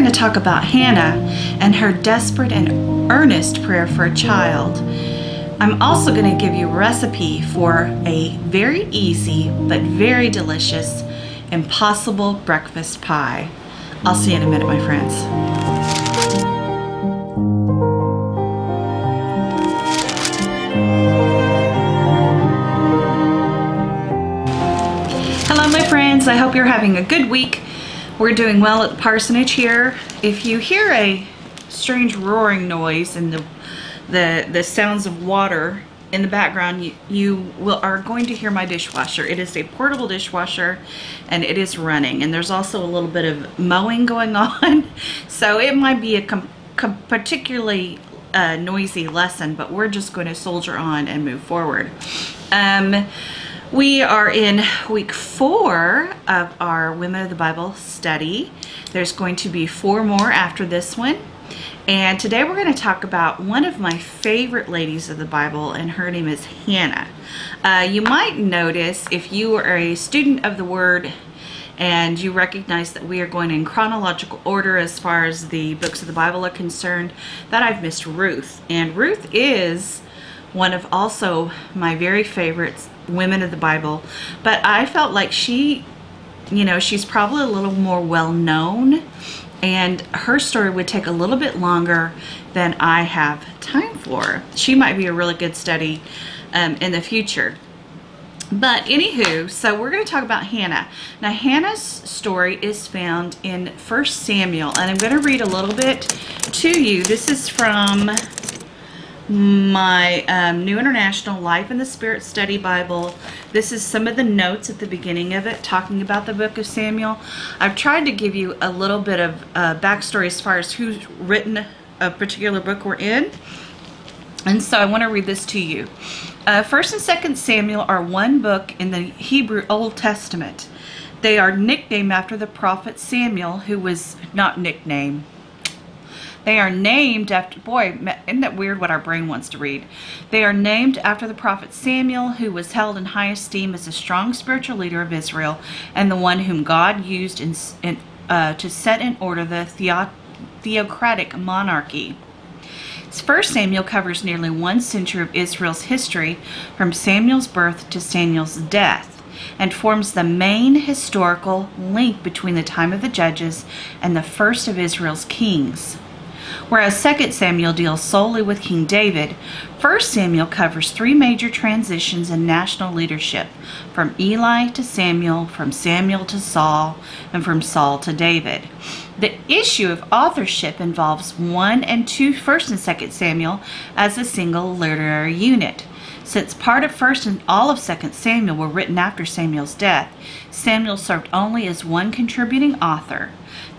going to talk about Hannah and her desperate and earnest prayer for a child. I'm also going to give you a recipe for a very easy but very delicious impossible breakfast pie. I'll see you in a minute, my friends. Hello, my friends. I hope you're having a good week. We're doing well at the parsonage here. If you hear a strange roaring noise and the sounds of water in the background, you are going to hear my dishwasher. It is a portable dishwasher and it is running, and there's also a little bit of mowing going on, so it might be a particularly noisy lesson, but we're just going to soldier on and move forward. We are in week 4 of our Women of the Bible study. There's going to be 4 more after this one. And today we're going to talk about one of my favorite ladies of the Bible, and her name is Hannah. You might notice, if you are a student of the Word and you recognize that we are going in chronological order as far as the books of the Bible are concerned, that I've missed Ruth. And Ruth is one of also my very favorites women of the Bible, but I felt like she's probably a little more well known, and her story would take a little bit longer than I have time for. She might be a really good study in the future. But anywho, so we're going to talk about Hannah. Now, Hannah's story is found in 1 Samuel, and I'm going to read a little bit to you. This is from my New International Life in the Spirit Study Bible. This is some of the notes at the beginning of it talking about the book of Samuel. I've tried to give you a little bit of backstory as far as who's written a particular book we're in, and so I want to read this to you. 1st and 2nd Samuel are one book in the Hebrew Old Testament. They are nicknamed after the prophet Samuel, who was not nicknamed. They are named after, boy, isn't that weird what our brain wants to read? They are named after the prophet Samuel, who was held in high esteem as a strong spiritual leader of Israel and the one whom God used to set in order the theocratic monarchy. 1 Samuel covers nearly 1 century of Israel's history from Samuel's birth to Samuel's death, and forms the main historical link between the time of the judges and the first of Israel's kings. Whereas 2 Samuel deals solely with King David, 1 Samuel covers 3 major transitions in national leadership, from Eli to Samuel, from Samuel to Saul, and from Saul to David. The issue of authorship involves 1 and 2 1st and 2 Samuel as a single literary unit. Since part of 1st and all of 2 Samuel were written after Samuel's death, Samuel served only as one contributing author.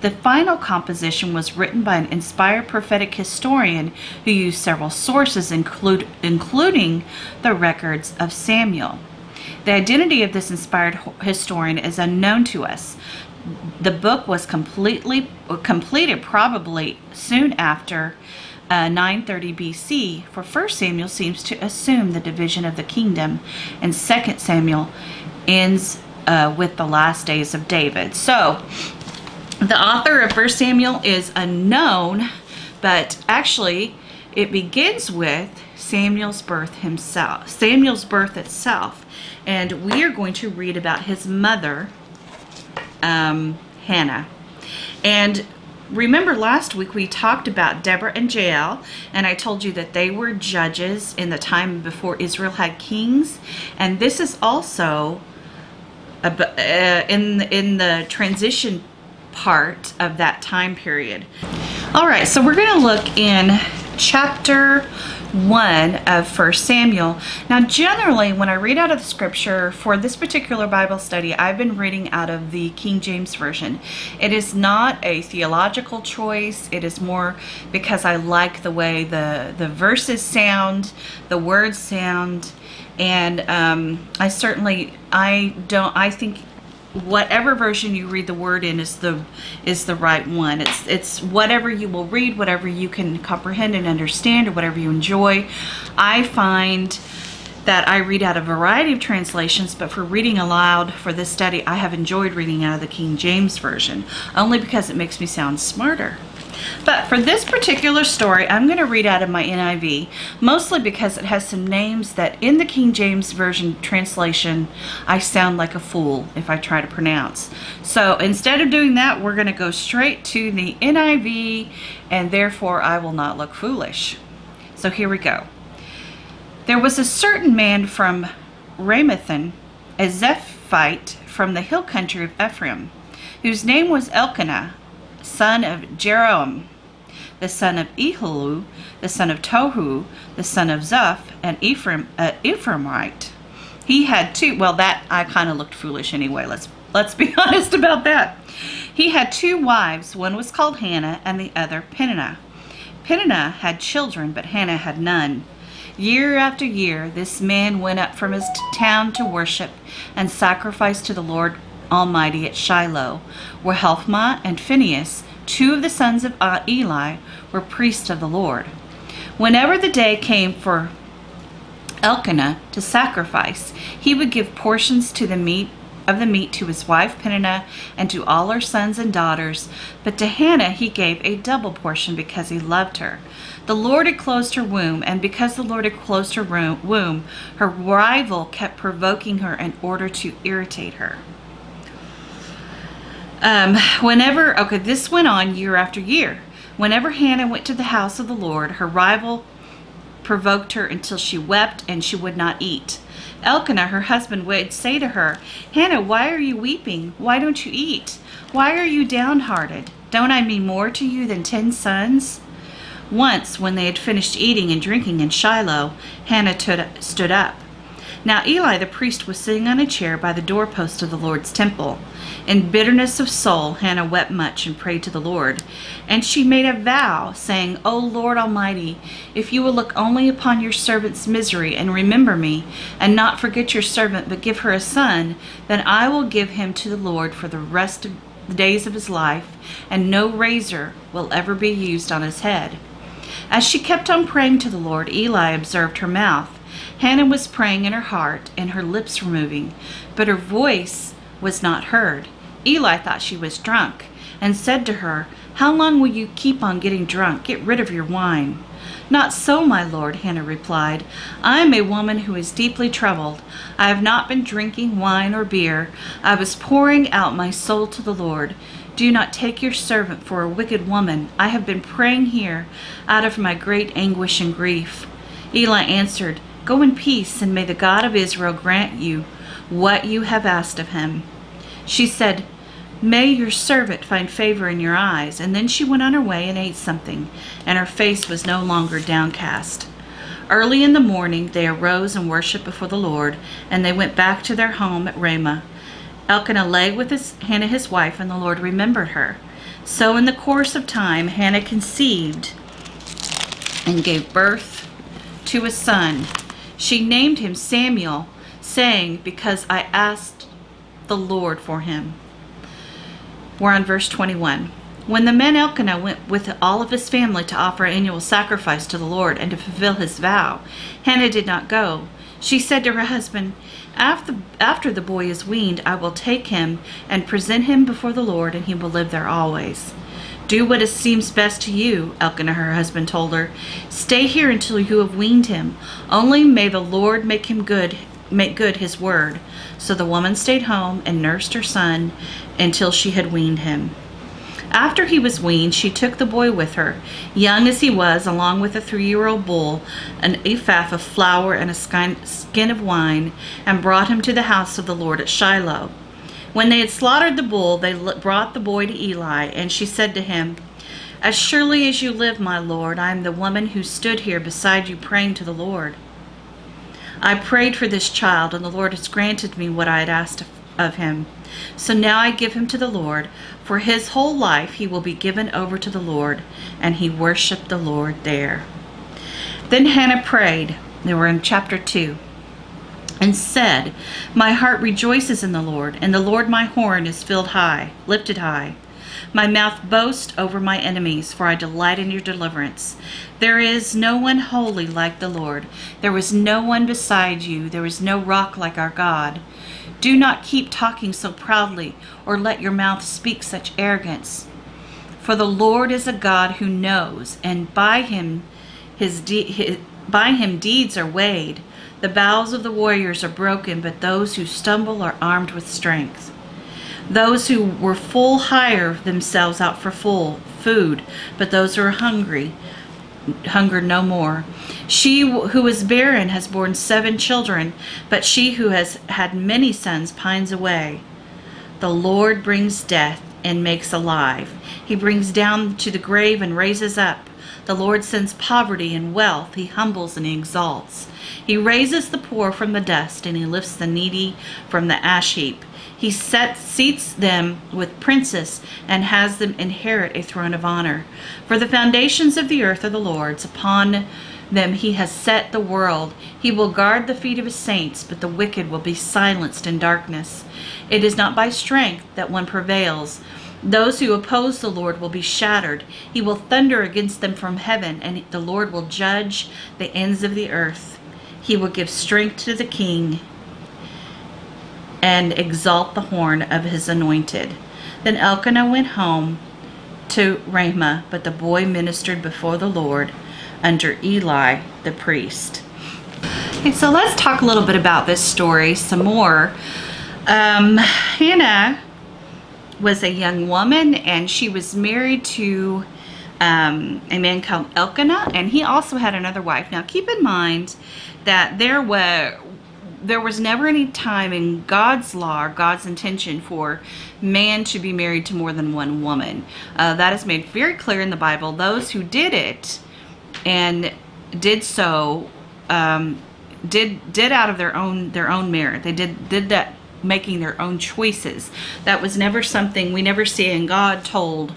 The final composition was written by an inspired prophetic historian who used several sources, including the records of Samuel. The identity of this inspired historian is unknown to us. The book was completed probably soon after 930 BC, for 1 Samuel seems to assume the division of the kingdom, and 2 Samuel ends with the last days of David. So, the author of 1 Samuel is unknown, but actually it begins with Samuel's birth itself, and we are going to read about his mother, Hannah. And remember last week we talked about Deborah and Jael, and I told you that they were judges in the time before Israel had kings, and this is also in the transition part of that time period. All right, so we're going to look in chapter 1 of 1 Samuel. Now, generally, when I read out of the scripture for this particular Bible study, I've been reading out of the King James Version. It is not a theological choice. It is more because I like the way the verses sound, the words sound, and I think whatever version you read the word in is the right one. It's whatever you will read, whatever you can comprehend and understand, or whatever you enjoy. I find that I read out a variety of translations, but for reading aloud for this study, I have enjoyed reading out of the King James Version, only because it makes me sound smarter. But for this particular story, I'm going to read out of my NIV, mostly because it has some names that in the King James Version translation, I sound like a fool if I try to pronounce. So instead of doing that, we're going to go straight to the NIV, and therefore I will not look foolish. So here we go. There was a certain man from Ramathan, a Zephite from the hill country of Ephraim, whose name was Elkanah, son of Jeroham, the son of Elihu, the son of Tohu, the son of Zuph, and Ephraimite. He had two, well, that I kind of looked foolish anyway, let's be honest about that. He had two wives, one was called Hannah and the other Peninnah. Peninnah had children, but Hannah had none. Year after year, this man went up from his town to worship and sacrifice to the Lord Almighty at Shiloh, where Hophni and Phinehas, two of the sons of Eli, were priests of the Lord. Whenever the day came for Elkanah to sacrifice, he would give portions to the meat to his wife Peninnah and to all her sons and daughters, but to Hannah he gave a double portion because he loved her. The Lord had closed her womb, and because the Lord had closed her womb, her rival kept provoking her in order to irritate her. This went on year after year. Whenever Hannah went to the house of the Lord, her rival provoked her until she wept and she would not eat. Elkanah, her husband, would say to her, "Hannah, why are you weeping? Why don't you eat? Why are you downhearted? Don't I mean more to you than 10 sons?" Once, when they had finished eating and drinking in Shiloh, Hannah stood up. Now Eli the priest was sitting on a chair by the doorpost of the Lord's temple. In bitterness of soul, Hannah wept much and prayed to the Lord. And she made a vow, saying, "O Lord Almighty, if you will look only upon your servant's misery and remember me, and not forget your servant, but give her a son, then I will give him to the Lord for the rest of the days of his life, and no razor will ever be used on his head." As she kept on praying to the Lord, Eli observed her mouth. Hannah was praying in her heart, and her lips were moving, but her voice was not heard. Eli thought she was drunk, and said to her, "How long will you keep on getting drunk? Get rid of your wine." "Not so, my lord," Hannah replied. "I am a woman who is deeply troubled. I have not been drinking wine or beer. I was pouring out my soul to the Lord. Do not take your servant for a wicked woman. I have been praying here out of my great anguish and grief." Eli answered, "Go in peace, and may the God of Israel grant you what you have asked of him." She said, "May your servant find favor in your eyes." And then she went on her way and ate something, and her face was no longer downcast. Early in the morning they arose and worshipped before the Lord, and they went back to their home at Ramah. Elkanah lay with Hannah his wife, and the Lord remembered her. So in the course of time Hannah conceived and gave birth to a son. She named him Samuel, saying, "Because I asked the Lord for him." We're on verse 21. When the man Elkanah went with all of his family to offer annual sacrifice to the Lord and to fulfill his vow, Hannah did not go. She said to her husband, After the boy is weaned, I will take him and present him before the Lord, and he will live there always." "Do what seems best to you," Elkanah, her husband, told her. "Stay here until you have weaned him. Only may the Lord make good his word." So the woman stayed home and nursed her son until she had weaned him. After he was weaned, she took the boy with her, young as he was, along with a 3-year-old bull, an ephah of flour, and a skin of wine, and brought him to the house of the Lord at Shiloh. When they had slaughtered the bull, they brought the boy to Eli, and she said to him, "As surely as you live, my lord, I am the woman who stood here beside you praying to the Lord. I prayed for this child, and the Lord has granted me what I had asked of him. So now I give him to the Lord. For his whole life he will be given over to the Lord." And he worshiped the Lord there. Then Hannah prayed, they were in chapter 2, and said, "My heart rejoices in the Lord, and the Lord my horn is lifted high. My mouth boasts over my enemies, for I delight in your deliverance. There is no one holy like the Lord. There was no one beside you. There is no rock like our God. Do not keep talking so proudly, or let your mouth speak such arrogance. For the Lord is a God who knows, and by him deeds are weighed. The bows of the warriors are broken, but those who stumble are armed with strength. Those who were full hire themselves out for food, but those who are hungry hunger no more. She who is barren has borne 7 children, but she who has had many sons pines away. The Lord brings death and makes alive. He brings down to the grave and raises up. The Lord sends poverty and wealth. He humbles and he exalts. He raises the poor from the dust, and he lifts the needy from the ash heap. He seats them with princes and has them inherit a throne of honor. For the foundations of the earth are the Lord's. Upon them he has set the world. He will guard the feet of his saints, but the wicked will be silenced in darkness. It is not by strength that one prevails. Those who oppose the Lord will be shattered. He will thunder against them from heaven, and the Lord will judge the ends of the earth. He will give strength to the king and exalt the horn of his anointed. Then Elkanah went home to Ramah, but the boy ministered before the Lord under Eli the priest. Okay, so let's talk a little bit about this story some more. Hannah was a young woman, and she was married to a man called Elkanah, and he also had another wife. Now keep in mind that there was never any time in God's law or God's intention for man to be married to more than one woman. That is made very clear in the Bible. Those who did it and did so did out of their own merit. They did that making their own choices. That was never something we never see. And God told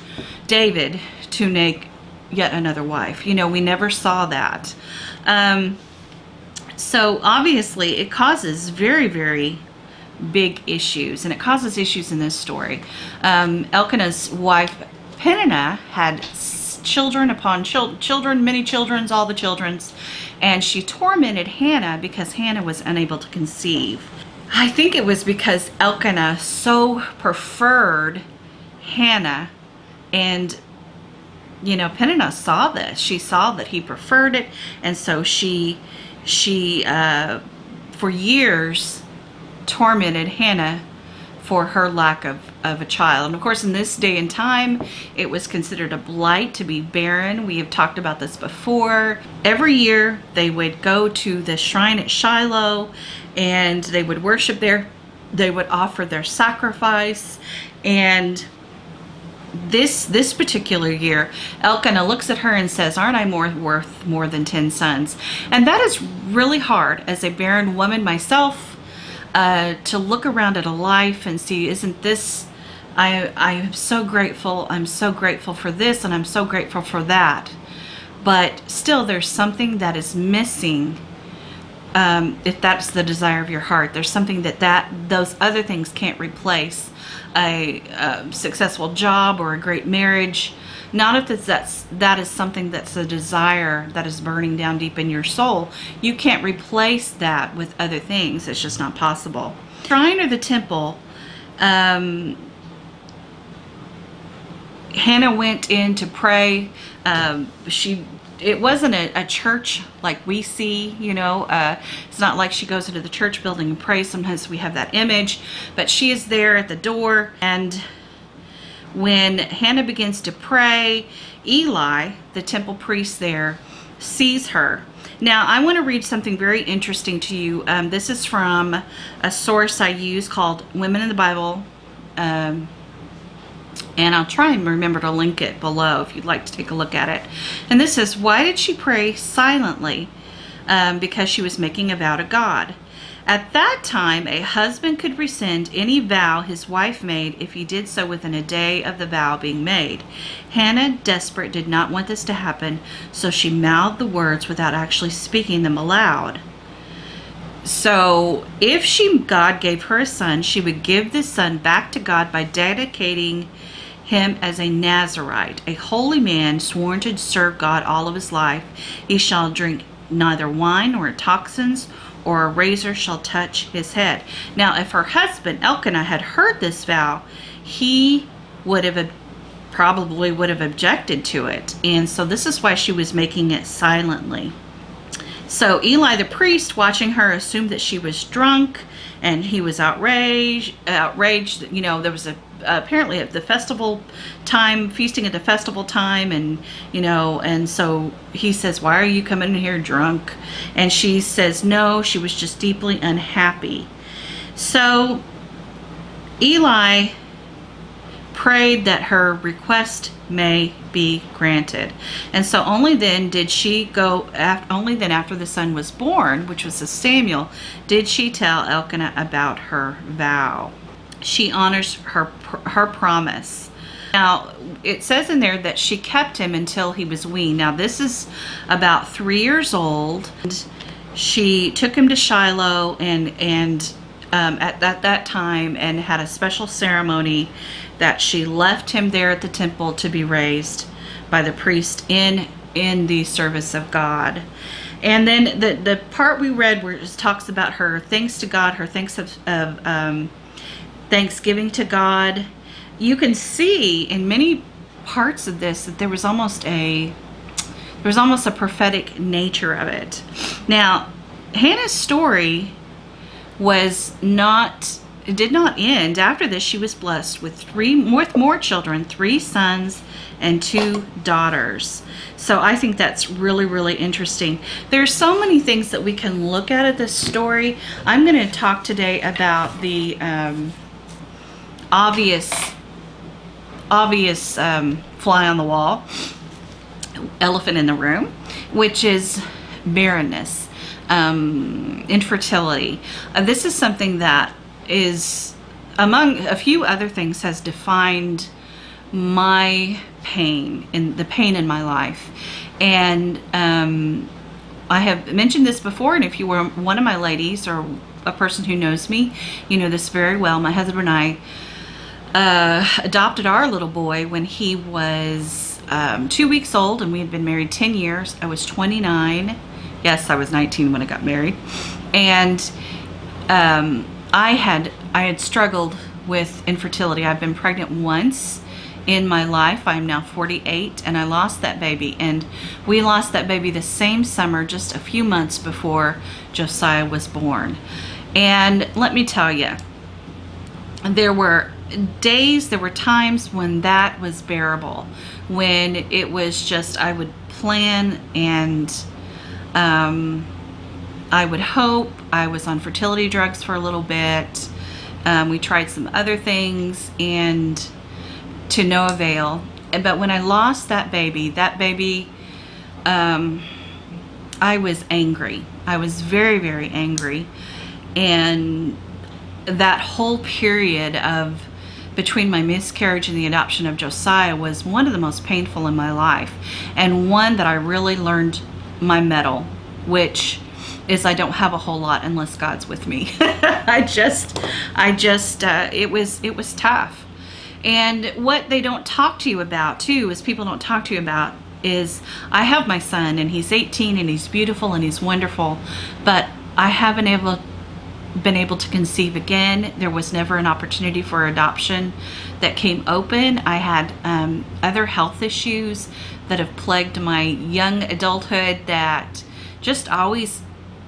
David to make yet another wife. You know, we never saw that. So obviously it causes very, very big issues, and it causes issues in this story. Elkanah's wife Peninnah had children upon children, many children's, all the children's, and she tormented Hannah because Hannah was unable to conceive. I think it was because Elkanah so preferred Hannah, and you know, Peninnah saw this. She saw that he preferred it, and so she for years tormented Hannah for her lack of a child. And of course, in this day and time, it was considered a blight to be barren. We have talked about this before. Every year they would go to the shrine at Shiloh and they would worship there. They would offer their sacrifice. And this particular year, Elkanah looks at her and says, "Aren't I worth more than 10 sons?" And that is really hard as a barren woman myself, to look around at a life and see, isn't this, I am so grateful. I'm so grateful for this, and I'm so grateful for that. But still, there's something that is missing. If that's the desire of your heart, there's something that those other things can't replace. A successful job or a great marriage. Not if that is something that's a desire that is burning down deep in your soul. You can't replace that with other things. It's just not possible. Shrine or the temple, Hannah went in to pray. It wasn't a church like we see, you know. It's not like she goes into the church building and prays. Sometimes we have that image, but she is there at the door. And when Hannah begins to pray, Eli, the temple priest there, sees her. Now, I want to read something very interesting to you. This is from a source I use called Women in the Bible. And I'll try and remember to link it below if you'd like to take a look at it. And this says, why did she pray silently? Because she was making a vow to God. At that time, a husband could rescind any vow his wife made if he did so within a day of the vow being made. Hannah, desperate, did not want this to happen, so she mouthed the words without actually speaking them aloud. So if God gave her a son, she would give this son back to God by dedicating him as a Nazirite, a holy man sworn to serve God all of his life. He shall drink neither wine nor toxins, or a razor shall touch his head. Now, if her husband Elkanah had heard this vow, he probably would have objected to it. And so this is why she was making it silently. So Eli the priest, watching her, assumed that she was drunk, and he was outraged. You know, there was apparently at the festival time, feasting at the festival time, and you know, and so he says, "Why are you coming in here drunk?" And she says, "No, she was just deeply unhappy." So Eli prayed that her request may be granted, and so only then did she go. Only then, after the son was born, which was Samuel, did she tell Elkanah about her vow. She honors her promise. Now, it says in there that she kept him until he was weaned. Now, this is about 3 years old. And she took him to Shiloh and at that time, and had a special ceremony that she left him there at the temple to be raised by the priest in the service of God. And then the part we read where it talks about her thanks to God, her thanks of thanksgiving to God, you can see in many parts of this that there was almost a prophetic nature of it. Now, Hannah's story did not end. After this, she was blessed with more children, 3 sons and 2 daughters. So I think that's really, really interesting. There's so many things that we can look at this story. I'm going to talk today about the obvious fly on the wall, elephant in the room, which is barrenness, infertility. This is something that is, among a few other things, has defined my pain and the pain in my life. And I have mentioned this before, and if you were one of my ladies or a person who knows me, you know this very well. My husband and I adopted our little boy when he was 2 weeks old, and we had been married 10 years. I was 29. Yes, I was 19 when I got married. And I had struggled with infertility. I've been pregnant once in my life. I'm now 48, and I lost that baby. And we lost that baby the same summer, just a few months before Josiah was born. And let me tell you, there were days, there were times when that was bearable, when it was just, I would plan and I would hope. I was on fertility drugs for a little bit. We tried some other things, and to no avail. But when I lost that baby, I was angry. I was very, very angry. And that whole period of between my miscarriage and the adoption of Josiah was one of the most painful in my life, and one that I really learned my mettle, which is I don't have a whole lot unless God's with me. It was tough. And what they don't talk to you about too, is people don't talk to you about, is I have my son, and he's 18, and he's beautiful, and he's wonderful, but I haven't been able to conceive again. There was never an opportunity for adoption that came open. I had other health issues that have plagued my young adulthood that just always,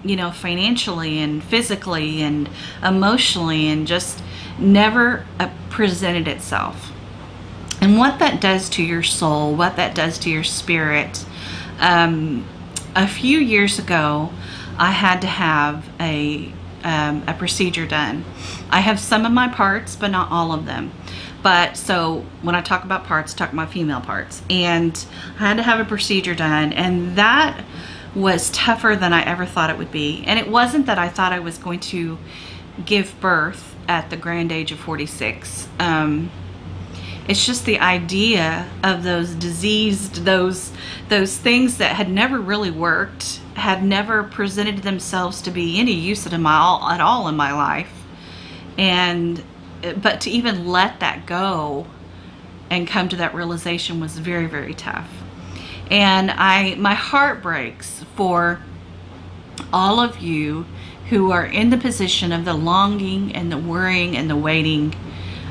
you know, financially and physically and emotionally, and just never presented itself. And what that does to your soul, what that does to your spirit. A few years ago, I had to have a procedure done. I have some of my parts, but not all of them. But so when I talk about parts, I talk about female parts. And I had to have a procedure done, and that was tougher than I ever thought it would be. And it wasn't that I thought I was going to give birth at the grand age of 46. It's just the idea of those diseased, those things that had never really worked, had never presented themselves to be any use at all in my life. But to even let that go and come to that realization was very, very tough. And my heart breaks for all of you who are in the position of the longing and the worrying and the waiting.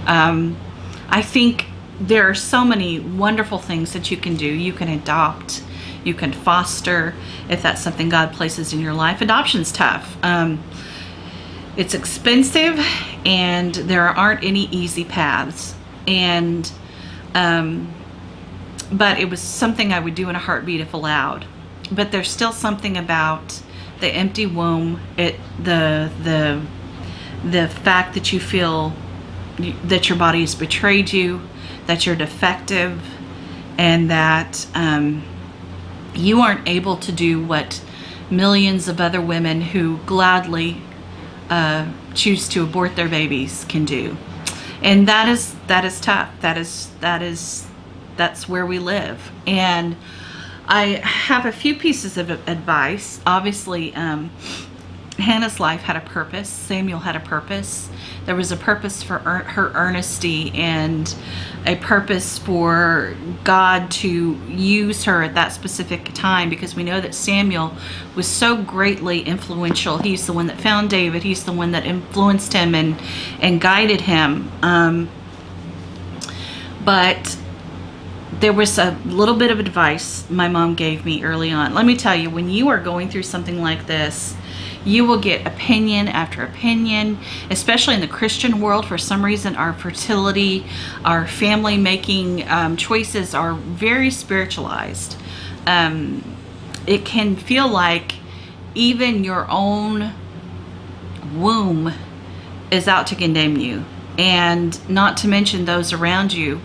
I think there are so many wonderful things that you can do. You can adopt, you can foster, if that's something God places in your life. Adoption's tough. It's expensive, and there aren't any easy paths. And but it was something I would do in a heartbeat if allowed. But there's still something about the empty womb, the fact that you feel that your body has betrayed you, that you're defective, and that you aren't able to do what millions of other women who gladly choose to abort their babies can do. And that is tough. That's where we live. And I have a few pieces of advice. Obviously, Hannah's life had a purpose. Samuel had a purpose. There was a purpose for her earnesty, and a purpose for God to use her at that specific time, because we know that Samuel was so greatly influential. He's the one that found David. He's the one that influenced him and guided him. But there was a little bit of advice my mom gave me early on. Let me tell you, when you are going through something like this, you will get opinion after opinion, especially in the Christian world. For some reason, our fertility, our family making choices are very spiritualized. It can feel like even your own womb is out to condemn you, and not to mention those around you.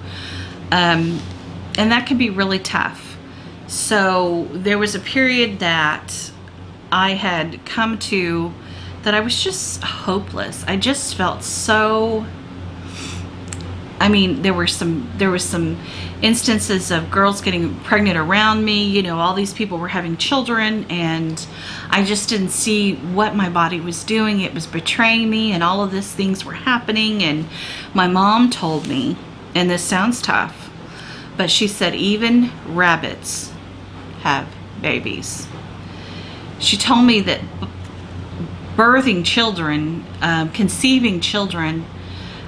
And that can be really tough. So there was a period that I had come to that I was just hopeless. I just felt so, I mean, there were some instances of girls getting pregnant around me. You know, all these people were having children, and I just didn't see what my body was doing. It was betraying me, and all of these things were happening. And my mom told me, and this sounds tough, but she said, even rabbits have babies. She told me that birthing children, conceiving children,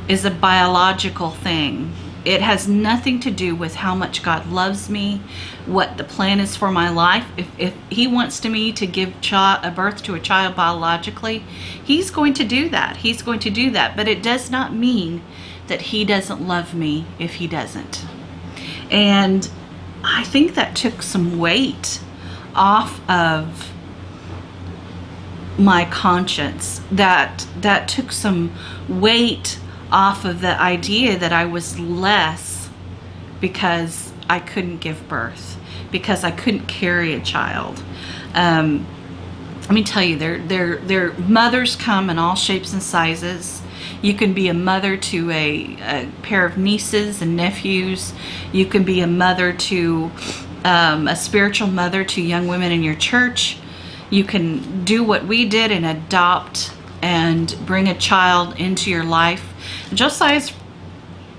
is a biological thing. It has nothing to do with how much God loves me, what the plan is for my life. If He wants me to give a birth to a child biologically, He's going to do that. He's going to do that. But it does not mean that He doesn't love me if He doesn't. And I think that took some weight off of my conscience. That took some weight off of the idea that I was less because I couldn't give birth, because I couldn't carry a child. Let me tell you, their mothers come in all shapes and sizes. You can be a mother to a pair of nieces and nephews. You can be a mother to a spiritual mother to young women in your church. You can do what we did and adopt and bring a child into your life. Josiah's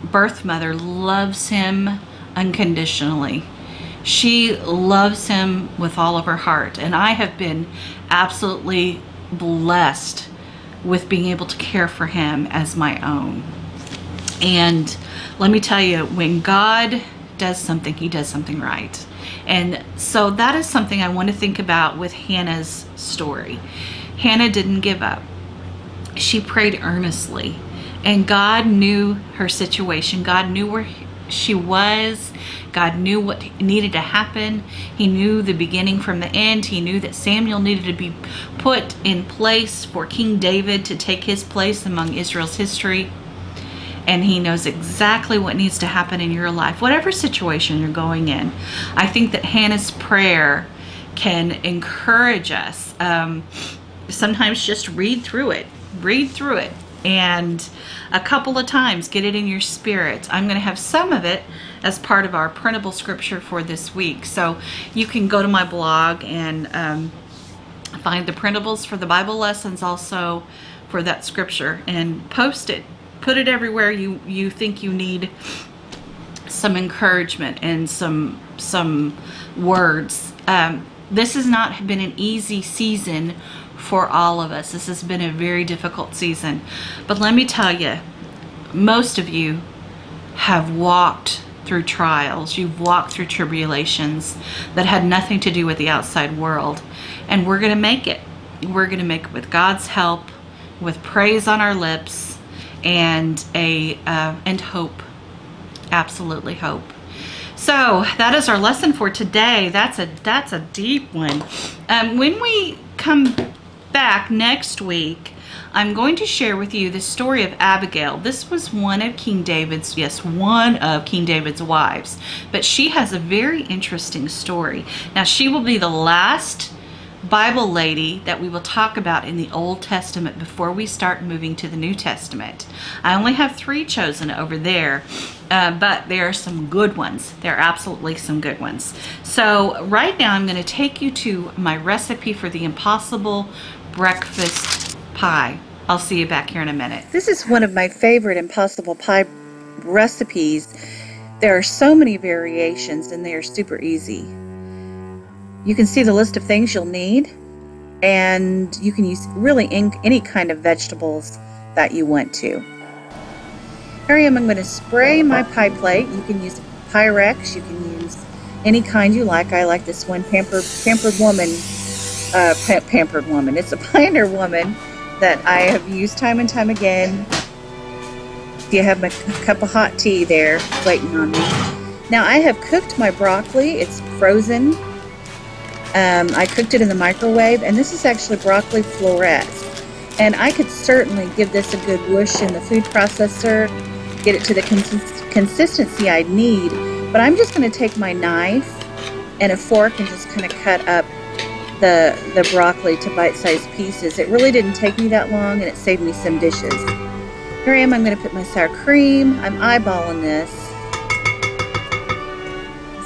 birth mother loves him unconditionally. She loves him with all of her heart. And I have been absolutely blessed with being able to care for him as my own. And let me tell you, when God does something, He does something right. And so that is something I want to think about with Hannah's story. Hannah didn't give up. She prayed earnestly, and God knew her situation. God knew where she was. God knew what needed to happen. He knew the beginning from the end. He knew that Samuel needed to be put in place for King David to take his place among Israel's history. And He knows exactly what needs to happen in your life, whatever situation you're going in. I think that Hannah's prayer can encourage us. Sometimes just read through it. And a couple of times, get it in your spirit. I'm going to have some of it as part of our printable scripture for this week. So you can go to my blog and find the printables for the Bible lessons, also for that scripture, and post it. Put it everywhere you think you need some encouragement and some words. This has not been an easy season for all of us. This has been a very difficult season. But let me tell you, most of you have walked through trials. You've walked through tribulations that had nothing to do with the outside world. And we're going to make it. We're going to make it with God's help, with praise on our lips, and and hope. Absolutely hope. So that is our lesson for today. That's a deep one. When we come back next week, I'm going to share with you the story of Abigail. This was one of King David's wives, but she has a very interesting story. Now, she will be the last Bible lady that we will talk about in the Old Testament before we start moving to the New Testament. I only have 3 chosen over there, but there are some good ones. There are absolutely some good ones. So right now I'm going to take you to my recipe for the Impossible Breakfast Pie. I'll see you back here in a minute. This is one of my favorite Impossible Pie recipes. There are so many variations and they are super easy. You can see the list of things you'll need, and you can use really any kind of vegetables that you want to. Here I am. I'm going to spray my pie plate. You can use Pyrex. You can use any kind you like. I like this one, Pampered Woman. It's a Pioneer Woman that I have used time and time again. You have my cup of hot tea there waiting on me. Now I have cooked my broccoli. It's frozen. I cooked it in the microwave, and this is actually broccoli florets. And I could certainly give this a good whoosh in the food processor, get it to the consistency I need. But I'm just going to take my knife and a fork and just kind of cut up the broccoli to bite-sized pieces. It really didn't take me that long, and it saved me some dishes. Here I am. I'm going to put my sour cream. I'm eyeballing this.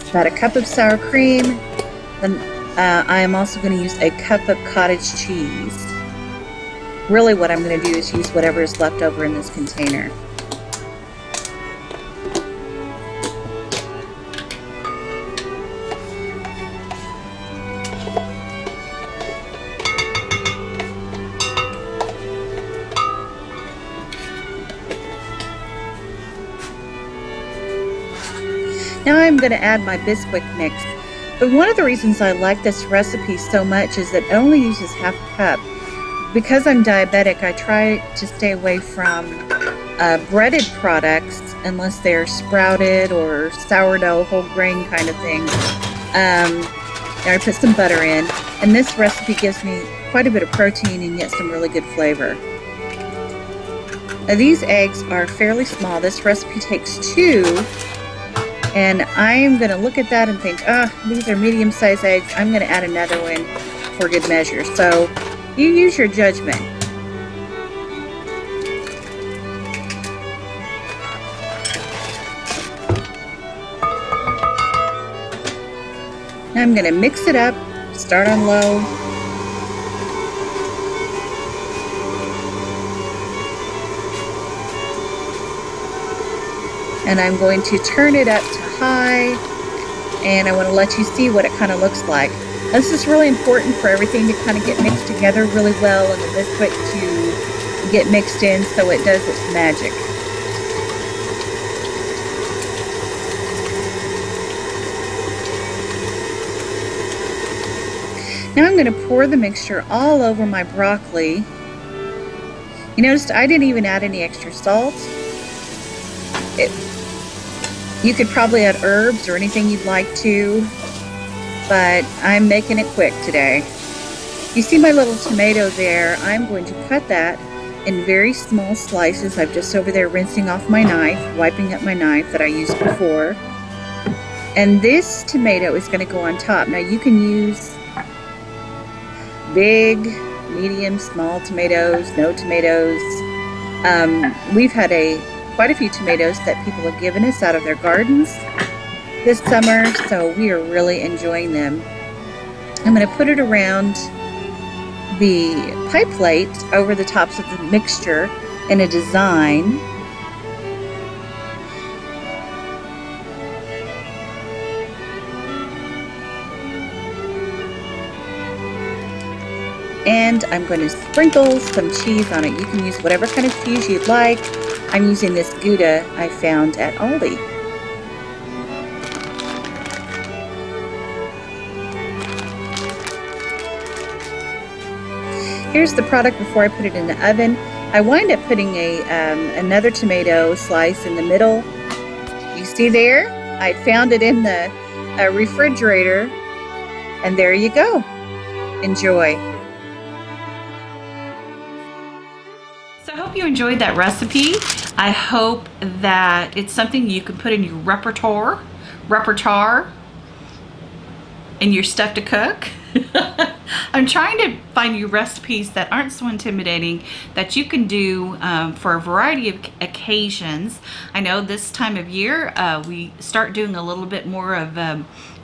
It's about a cup of sour cream. Then I am also going to use a cup of cottage cheese. Really what I'm going to do is use whatever is left over in this container. Now I'm going to add my Bisquick mix. But one of the reasons I like this recipe so much is that it only uses half a cup. Because I'm diabetic, I try to stay away from breaded products unless they're sprouted or sourdough, whole grain kind of thing. I put some butter in, and this recipe gives me quite a bit of protein and yet some really good flavor. Now these eggs are fairly small. This recipe takes 2. And I'm going to look at that and think, these are medium-sized eggs. I'm going to add another one for good measure. So you use your judgment. Now I'm going to mix it up, start on low. And I'm going to turn it up to high, and I want to let you see what it kind of looks like. Now, this is really important for everything to kind of get mixed together really well, and the Bisquick to get mixed in so it does its magic. Now I'm going to pour the mixture all over my broccoli. You noticed I didn't even add any extra salt. You could probably add herbs or anything you'd like to, but I'm making it quick today. You see my little tomato there? I'm going to cut that in very small slices. I'm just over there rinsing off my knife, wiping up my knife that I used before. And this tomato is going to go on top. Now you can use big, medium, small tomatoes, no tomatoes. We've had quite a few tomatoes that people have given us out of their gardens this summer, so we are really enjoying them. I'm going to put it around the pie plate over the tops of the mixture in a design. And I'm going to sprinkle some cheese on it. You can use whatever kind of cheese you'd like. I'm using this Gouda I found at Aldi. Here's the product before I put it in the oven. I wind up putting another tomato slice in the middle. You see there? I found it in the refrigerator, and there you go. Enjoy. So I hope you enjoyed that recipe. I hope that it's something you can put in your repertoire in your stuff to cook. I'm trying to find you recipes that aren't so intimidating that you can do for a variety of occasions. I know this time of year we start doing a little bit more of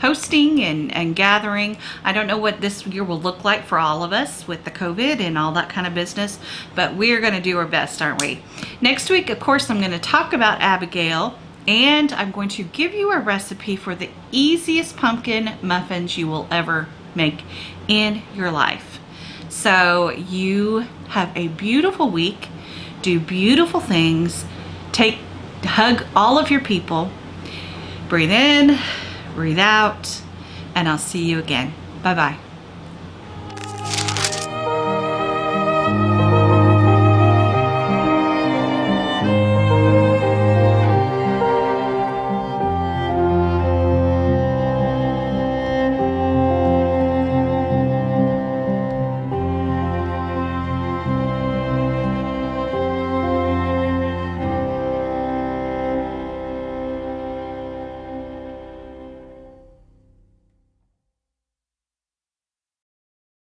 hosting and gathering. I don't know what this year will look like for all of us with the COVID and all that kind of business, but we're going to do our best, aren't we? Next week, of course, I'm going to talk about Abigail, and I'm going to give you a recipe for the easiest pumpkin muffins you will ever make in your life. So you have a beautiful week, do beautiful things, hug all of your people, breathe in, breathe out, and I'll see you again. Bye-bye.